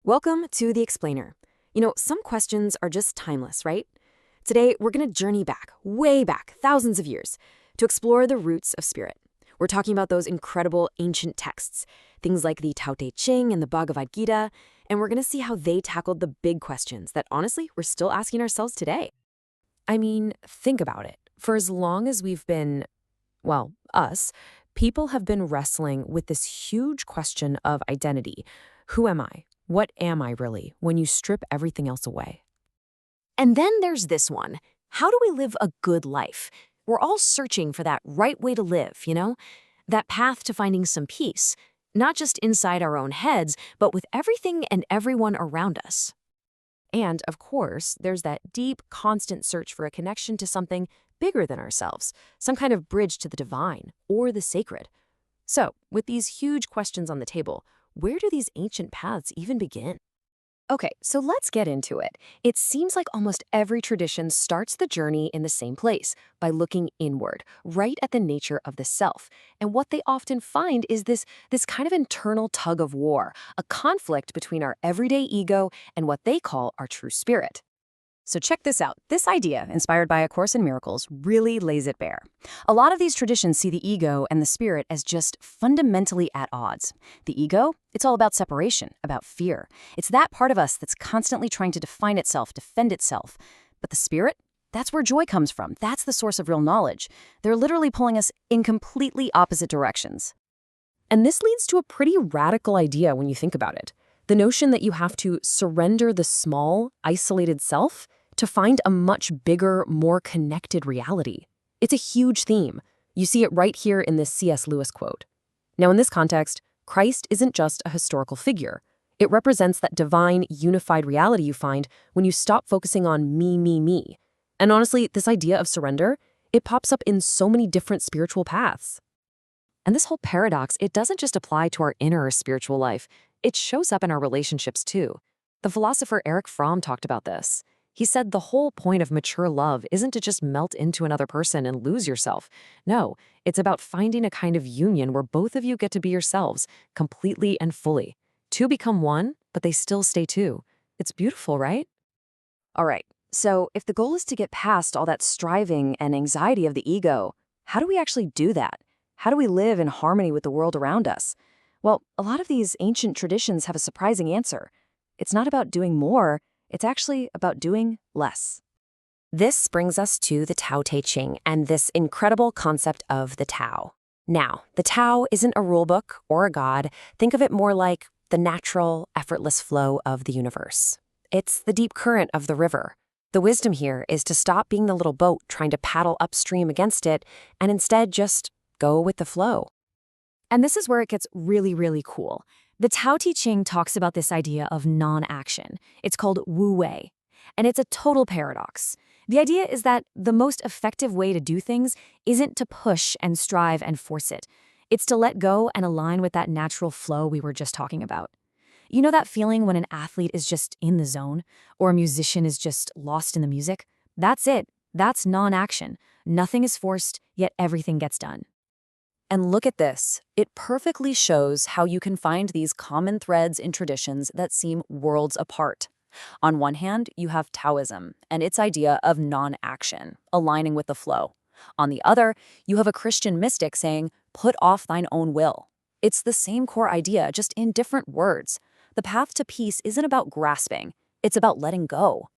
Welcome to The Explainer. Some questions are just timeless, right? Today, we're going to journey back, way back, thousands of years, to explore the roots of spirit. We're talking about those incredible ancient texts, things like the Tao Te Ching and the Bhagavad Gita, and we're going to see how they tackled the big questions that, honestly, we're still asking ourselves today. I mean, think about it. For as long as we've been, well, us, people have been wrestling with this huge question of identity. Who am I? What am I really when you strip everything else away? And then there's this one. How do we live a good life? We're all searching for that right way to live, That path to finding some peace, not just inside our own heads, but with everything and everyone around us. And, of course, there's that deep, constant search for a connection to something bigger than ourselves, some kind of bridge to the divine or the sacred. So, with these huge questions on the table, where do these ancient paths even begin? Okay, so let's get into it. It seems like almost every tradition starts the journey in the same place, by looking inward, right at the nature of the self. And what they often find is this kind of internal tug of war, a conflict between our everyday ego and what they call our true spirit. So check this out. This idea, inspired by A Course in Miracles, really lays it bare. A lot of these traditions see the ego and the spirit as just fundamentally at odds. The ego, it's all about separation, about fear. It's that part of us that's constantly trying to define itself, defend itself. But the spirit, that's where joy comes from. That's the source of real knowledge. They're literally pulling us in completely opposite directions. And this leads to a pretty radical idea when you think about it. The notion that you have to surrender the small, isolated self to find a much bigger, more connected reality. It's a huge theme. You see it right here in this C.S. Lewis quote. Now, in this context, Christ isn't just a historical figure. It represents that divine, unified reality you find when you stop focusing on me, me, me. And honestly, this idea of surrender, it pops up in so many different spiritual paths. And this whole paradox, it doesn't just apply to our inner spiritual life. It shows up in our relationships too. The philosopher Erich Fromm talked about this. He said the whole point of mature love isn't to just melt into another person and lose yourself. No, it's about finding a kind of union where both of you get to be yourselves, completely and fully. Two become one, but they still stay two. It's beautiful, right? All right, so if the goal is to get past all that striving and anxiety of the ego, how do we actually do that? How do we live in harmony with the world around us? Well, a lot of these ancient traditions have a surprising answer. It's not about doing more. It's actually about doing less. This brings us to the Tao Te Ching and this incredible concept of the Tao. Now, the Tao isn't a rulebook or a god. Think of it more like the natural, effortless flow of the universe. It's the deep current of the river. The wisdom here is to stop being the little boat trying to paddle upstream against it and instead just go with the flow. And this is where it gets really, really cool. The Tao Te Ching talks about this idea of non-action. It's called Wu Wei, and it's a total paradox. The idea is that the most effective way to do things isn't to push and strive and force it. It's to let go and align with that natural flow we were just talking about. You know that feeling when an athlete is just in the zone, or a musician is just lost in the music? That's it. That's non-action. Nothing is forced, yet everything gets done. And look at this. It perfectly shows how you can find these common threads in traditions that seem worlds apart. On one hand, you have Taoism and its idea of non-action, aligning with the flow. On the other, you have a Christian mystic saying, "Put off thine own will." It's the same core idea, just in different words. The path to peace isn't about grasping. It's about letting go.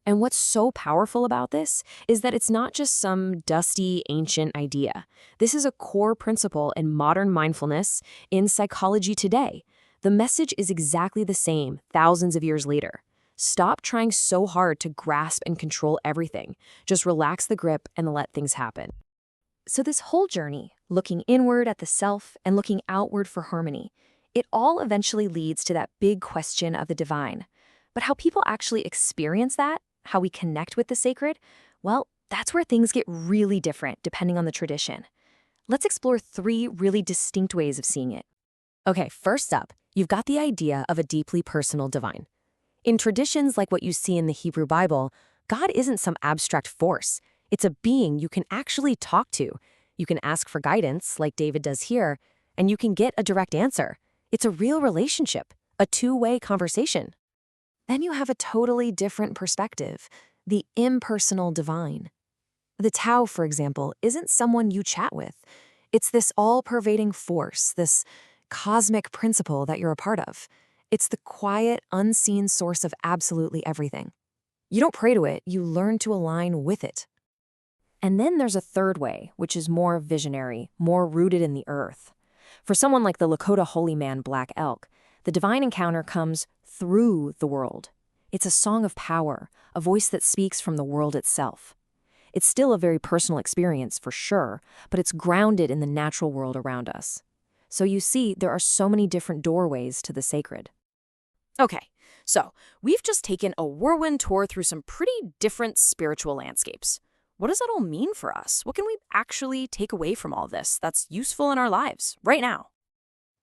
And what's so powerful about this is that it's not just some dusty, ancient idea. This is a core principle in modern mindfulness, in psychology today. The message is exactly the same thousands of years later. Stop trying so hard to grasp and control everything. Just relax the grip and let things happen. So this whole journey, looking inward at the self and looking outward for harmony, it all eventually leads to that big question of the divine. But how people actually experience that, how we connect with the sacred, well, that's where things get really different depending on the tradition. Let's explore 3 really distinct ways of seeing it. Okay, first up, you've got the idea of a deeply personal divine. In traditions like what you see in the Hebrew Bible, God isn't some abstract force. It's a being you can actually talk to. You can ask for guidance, like David does here, and you can get a direct answer. It's a real relationship, a two-way conversation. Then you have a totally different perspective, the impersonal divine. The Tao, for example, isn't someone you chat with. It's this all-pervading force, this cosmic principle that you're a part of. It's the quiet, unseen source of absolutely everything. You don't pray to it, you learn to align with it. And then there's a third way, which is more visionary, more rooted in the earth. For someone like the Lakota holy man Black Elk, the divine encounter comes through the world. It's a song of power, a voice that speaks from the world itself. It's still a very personal experience, for sure, but it's grounded in the natural world around us. So you see, there are so many different doorways to the sacred. Okay, so we've just taken a whirlwind tour through some pretty different spiritual landscapes. What does that all mean for us? What can we actually take away from all this that's useful in our lives right now?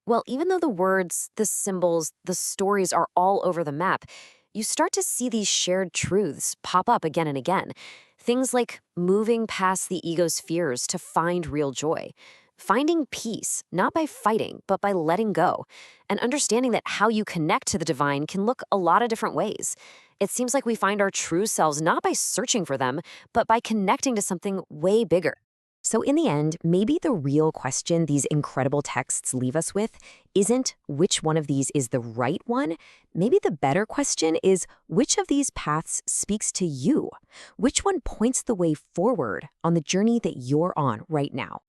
Well, even though the words, the symbols, the stories are all over the map, you start to see these shared truths pop up again and again. Things like moving past the ego's fears to find real joy. Finding peace, not by fighting, but by letting go. And understanding that how you connect to the divine can look a lot of different ways. It seems like we find our true selves not by searching for them, but by connecting to something way bigger. So in the end, maybe the real question these incredible texts leave us with isn't which one of these is the right one. Maybe the better question is which of these paths speaks to you? Which one points the way forward on the journey that you're on right now?